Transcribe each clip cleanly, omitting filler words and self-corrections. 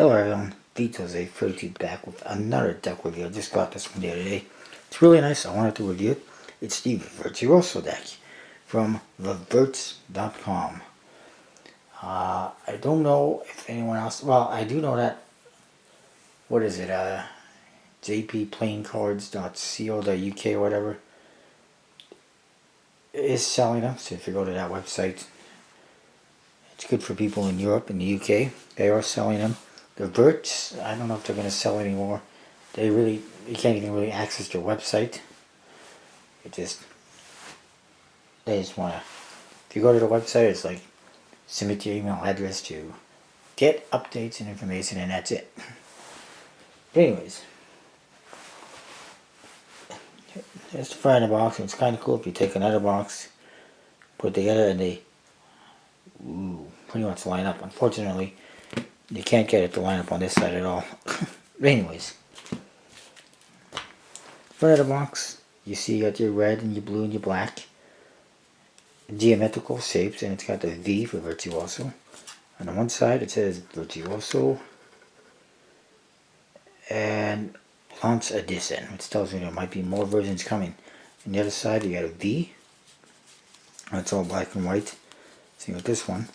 Hello everyone, Virtuoso 32 back with another deck review. I just got this one the other day. It's really nice, I wanted to review it. It's the Virtuoso deck from theverts.com. I don't know if anyone else, well I do know that, what is it, jpplayingcards.co.uk or whatever is selling them. So if you go to that website, it's good for people in Europe and the UK. They are selling them. The Verts, I don't know if they're going to sell anymore. You can't even really access their website. They just want to, if you go to the website, it's like, submit your email address to get updates and information, and that's it. But anyways, here's the front of the box, and it's kind of cool if you take another box, put it together, and they pretty much line up. Unfortunately, you can't get it to line up on this side at all. But anyways, front of the box, you see you got your red and your blue and your black geometrical shapes, and it's got the V for Virtuoso. On the one side it says Virtuoso and Launch Edition, which tells me there might be more versions coming. On the other side you got a V, and it's all black and white. Same with this one.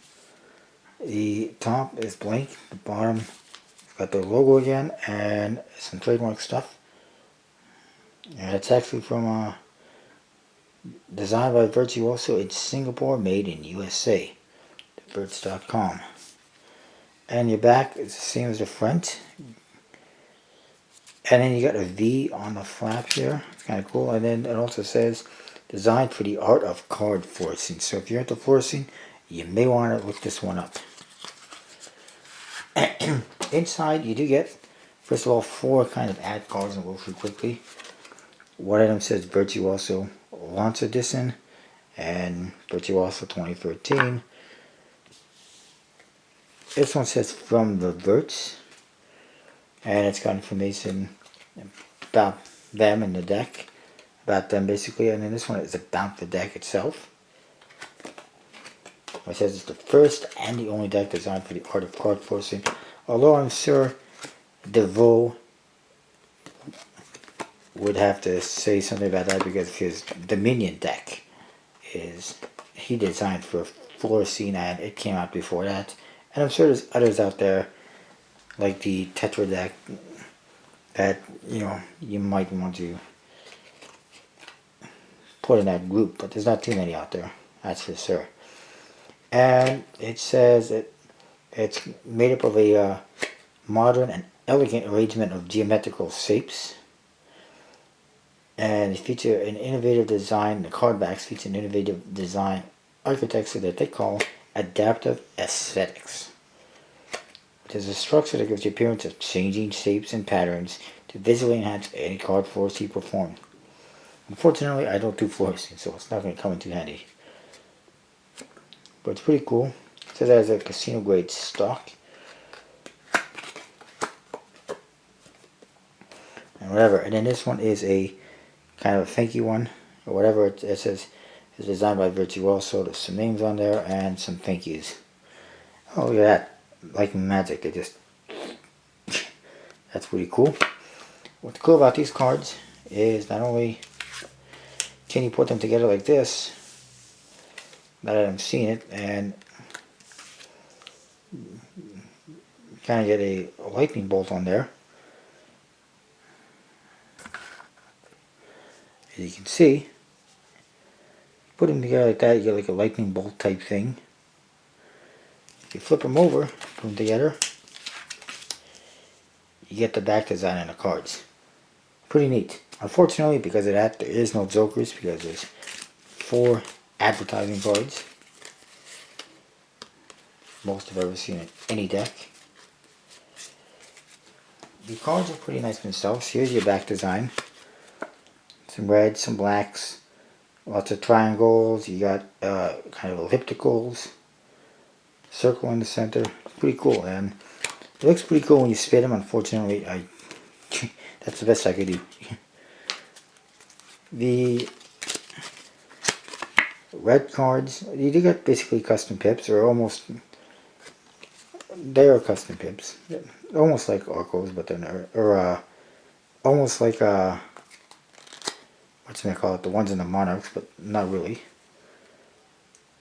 The top is blank, the bottom got the logo again and some trademark stuff. And it's actually from designed by Virtuoso in Singapore, made in USA. Virts.com. And your back is the same as the front. And then you got a V on the flap here. It's kind of cool. And then it also says designed for the art of card forcing. So if you're into forcing, you may want to look this one up. Inside you do get, first of all, 4 kind of ad cards, and we'll go through quickly. One of them says Virtuoso Launch Edition and Virtuoso 2013. This one says from the Verts, and it's got information about them and the deck, about them basically. And then this one is about the deck itself. It says it's the first and the only deck designed for the art of card forcing. Although I'm sure DeVoe would have to say something about that, because his Dominion deck he designed for forcing, and it came out before that. And I'm sure there's others out there like the Tetra deck that you might want to put in that group, but there's not too many out there, that's for sure. And it says it's made up of a modern and elegant arrangement of geometrical shapes, and it features an innovative design. The card backs feature an innovative design architecture that they call adaptive aesthetics. It is a structure that gives the appearance of changing shapes and patterns to visually enhance any card force you perform. Unfortunately, I don't do forcing, so it's not going to come in too handy. But it's pretty cool. It says it has a casino grade stock. And whatever. And then this one is a kind of a funky one, or whatever. It says it's designed by Virtuoso. There's some names on there and some thank yous. Oh, look at that. Like magic. It just... that's pretty cool. What's cool about these cards is not only can you put them together like this, now that I'm seeing it, and kind of get a lightning bolt on there. As you can see, put them together like that, you get like a lightning bolt type thing. If you flip them over, put them together, you get the back design on the cards. Pretty neat. Unfortunately, because of that, there is no jokers, because there's 4 advertising cards. Most I've ever seen in any deck. The cards are pretty nice themselves. Here's your back design. Some reds, some blacks, lots of triangles. You got kind of ellipticals, circle in the center. Pretty cool, and it looks pretty cool when you spin them. Unfortunately, that's the best I could do. The red cards, you do get basically custom pips, or almost they are custom pips. Almost like Arcos, but they're not, or almost like what's gonna call it, the ones in the Monarchs, but not really.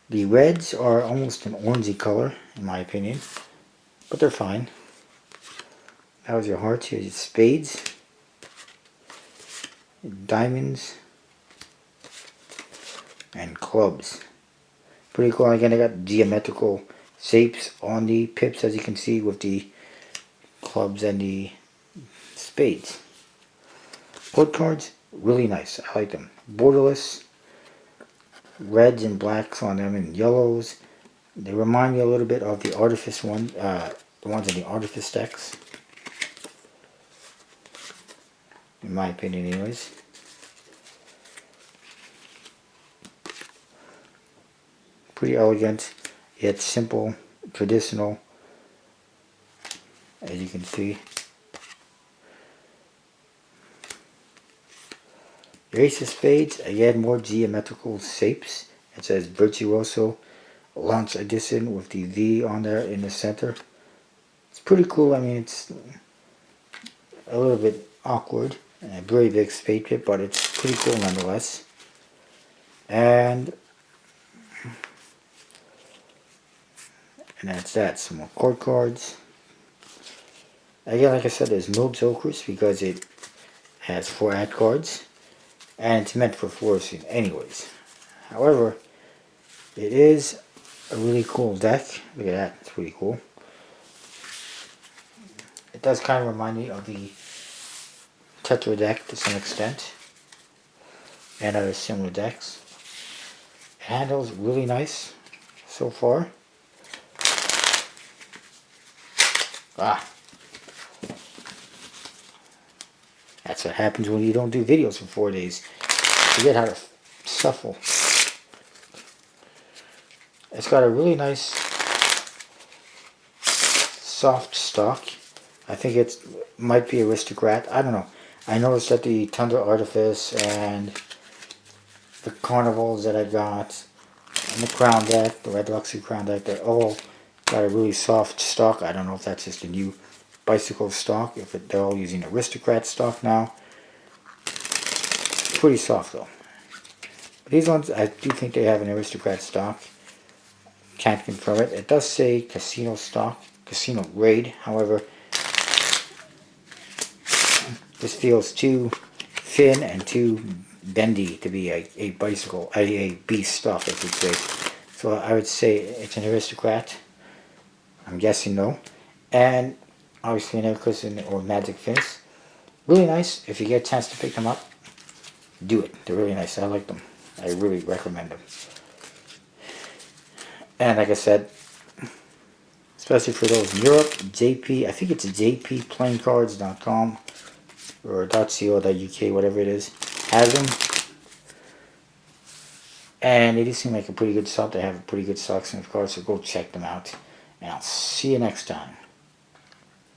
The reds are almost an orangey color, in my opinion, but they're fine. That was your hearts. Here's your spades, diamonds, and clubs. Pretty cool. Again, I got geometrical shapes on the pips, as you can see, with the clubs and the spades. Court cards, really nice. I like them. Borderless, reds and blacks on them, and yellows. They remind me a little bit of the Artifice one, the ones in the Artifice decks, in my opinion, anyways. Pretty elegant, yet simple, traditional, as you can see. The Ace of Spades, again, more geometrical shapes. It says Virtuoso Launch Edition with the V on there in the center. It's pretty cool. I mean, it's a little bit awkward and a very big spade pip, but it's pretty cool nonetheless. And that's that. Some more court cards. Again, like I said, there's no jokers because it has 4 ad cards. And it's meant for forcing anyways. However, it is a really cool deck. Look at that, it's pretty cool. It does kind of remind me of the Tetra deck to some extent, and other similar decks. It handles really nice so far. That's what happens when you don't do videos for 4 days. You forget how to shuffle. It's got a really nice soft stock. I think it might be Aristocrat. I don't know. I noticed that the Tundra Artifice and the Carnivals that I got and the Crown deck, the Red Luxury Crown deck, they're all got a really soft stock. I don't know if that's just a new bicycle stock, if they're all using Aristocrat stock now. It's pretty soft though. But these ones, I do think they have an Aristocrat stock. Can't confirm it. It does say Casino stock, Casino grade. However, this feels too thin and too bendy to be a bicycle, a beast stock, I should say. So I would say it's an Aristocrat. I'm guessing no. And obviously an Air or Magic Finish. Really nice. If you get a chance to pick them up, do it. They're really nice. I like them. I really recommend them. And like I said, especially for those in Europe, JP, I think it's jpplayingcards.com or .co.uk, whatever it is, has them. And they do seem like a pretty good shop. They have a pretty good selection of cards, so go check them out. And I'll see you next time.